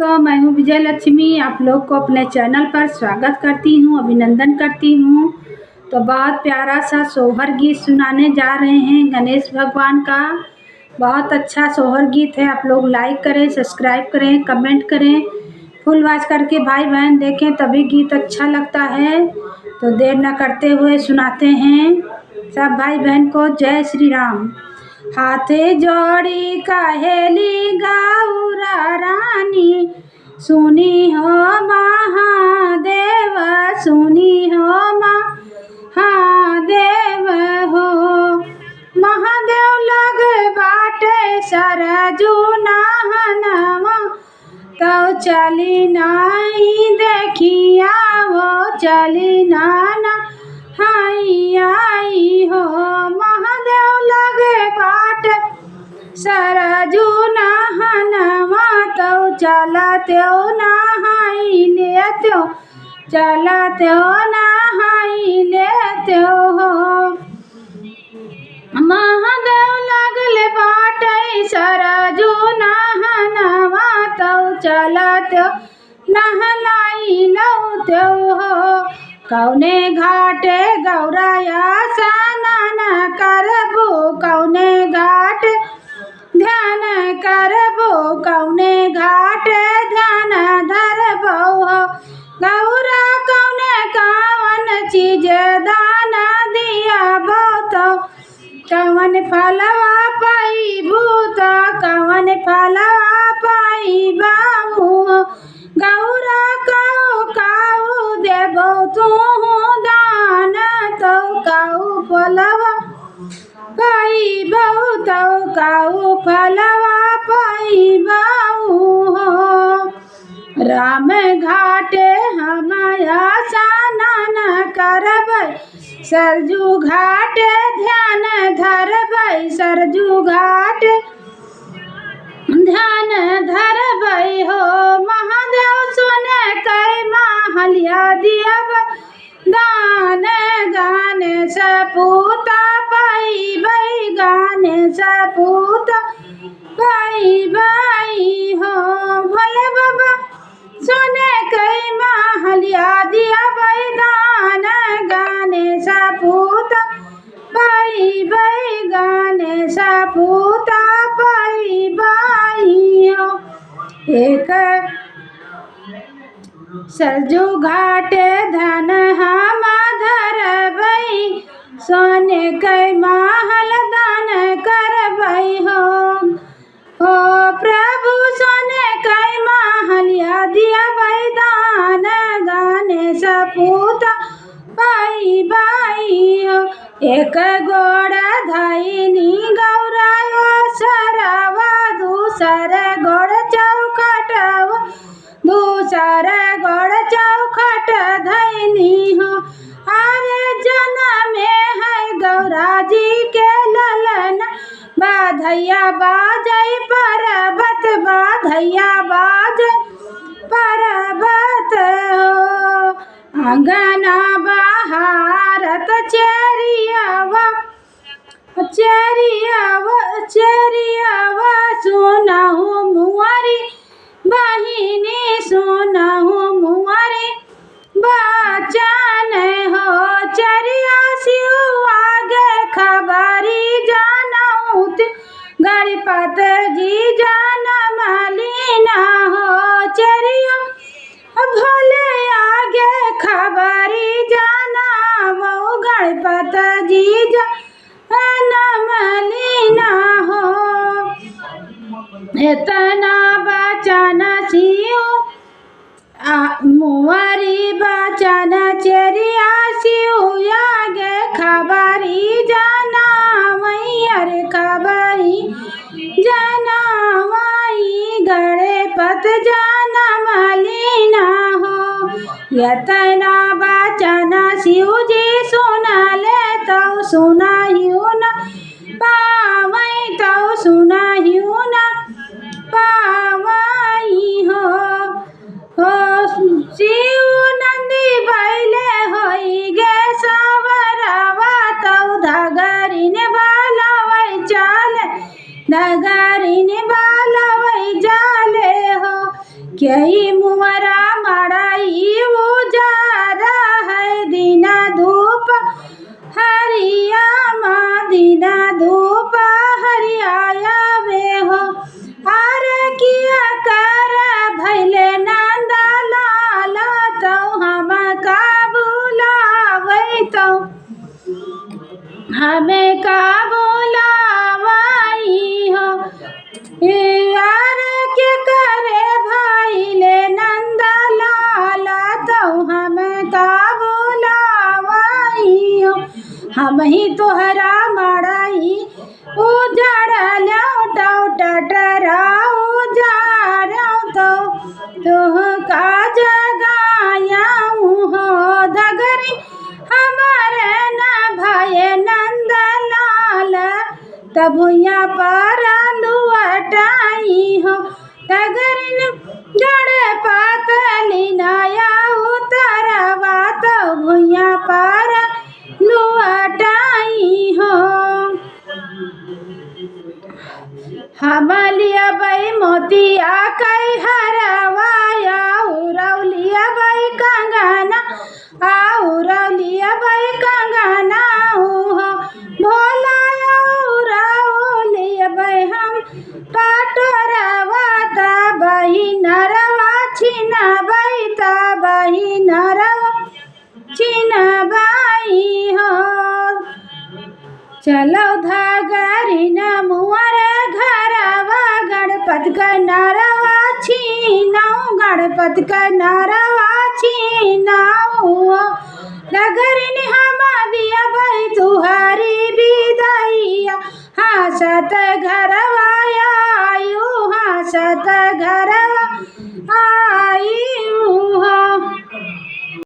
दोस्तों, मैं हूँ विजय लक्ष्मी। आप लोग को अपने चैनल पर स्वागत करती हूँ, अभिनंदन करती हूँ। तो बहुत प्यारा सा सोहर गीत सुनाने जा रहे हैं गणेश भगवान का। बहुत अच्छा सोहर गीत है। आप लोग लाइक करें, सब्सक्राइब करें, कमेंट करें, फुल वॉच करके भाई बहन देखें, तभी गीत अच्छा लगता है। तो देर न करते हुए सुनाते हैं सब भाई बहन को। जय श्री राम। हाथे जोड़ी कहेली गौरा रानी, सुनी हो महादेव, सुनी हो महादेव हो। महादेव लग बाटे सरजू नहनवा, तो चली नहीं देखिया वो, चली नाना हाई आई हो। महादेव लगे बाट सरजू नहनवा, तो चलत्यो नहाई लेत्यो, चलत्यो नहाई लेत्यो हो। महादेव लगले बाटे सरजू नहनवा, तो चलत्यो नहलाई लौत्यो हो। कौने घाटे गौराया स्नान करबो, कौने घाट ध्यान करबो, कौने घाट ध्यान धरबो हो। गौरा कौने कौन चीज दान दिया तो, कौन फलवा पाइबू तो, कौन फलवा पाइबा हो। गौरा काऊ देबो तू दान, तो काऊ फलवा पाइबो, तो काऊ फलवा पाइबा हो। राम घाटे हमाया स्नान करबै, सरजू घाट ध्यान धरबै, सरजू घाट ध्यान धरबै हो। महादेव सुने कै महलिया दियब दान, गाने सपूता पाइबै, गाने सपूता पाइबै हो। भोले बाबा सुने कै महलिया दियब दान, गाने सपूता पाइबै, गाने सपूता पाइबै हो। एक सरजू घाट धन हम धरबै, सोने कै महल दान करबै हो। हो प्रभु सोने कै महलिया दियबै दान, गाने सपूता पाइबै हो। एक गोड़ धैनी गौरा सरवा, दूसर गोड़ चौखटवा, दूसर गोड़ चौखट धैनी हो। आरे जन्म में है गौरा जी के ललन, बाधैया बाजै पर्वत, बाधैया बाजै पर्वत हो। अंगना बहारत चेरियावा, चेरियावा, चेरियावा, सुनहु मुआरी बहिनी, सुनहु मुआरी बचन हो। चरिया शिव आगे खबरी जानौत, गणपत जी जनम लीना हो। चरिया भोले आगे खबरी जानवो, गणपत जी जनम लीना हो। इतना बचन शिव मुआरी बचन, चरिया शिव आगे खबरी जानवई, अरे खबरी जानवई, गणपत जनम लीना हो। इतना बचन शिव जी सुनले, तो सुनाहियो न पावई, तो सुनाहियो न पावई हो। हो शिव नंदी बैले होई गे सवरवा, तो धगरिन बालवै चाल, धगरिन बालवै जाले हो। कई मुहरा मड़ई उजारा है दीना धूप हरिया माँ दीना धूप हरियाया वे हो आर किया कर भैले नंदा लाल तो हम का बुलावे तो हमें का बुलावाई हो यार के करे भैले नंदा लाल तो हमें का बुलावाई हो हम ही तोहरा मड़ई उजड़ लौटौ टटरा उजाड़ौ तो तुह का जगायाऊँ हो धगरी हमारे न भये नंद लाल तब भुइया पर लुअटाई हो डगरिन जड़ पातली नाया उतरवा तो भुइया पर लुअटाई हो हम लिया बई मोतिया कई हरवाया उरौलिया बई कंगना उरौलिया बई कंगना हो भोला उरौलिया बई हम कटोरवा तबही नरवा छिनबई तबही नरवा छिनबई हो चलो धगरी न मुअर घरवा गणपत का नरवा छीनाऊ गणपत का नरवा छीनाऊ डगरिन हम दिया बई तुहरी विदैया हंसत घरवा आयु हंसत घरवा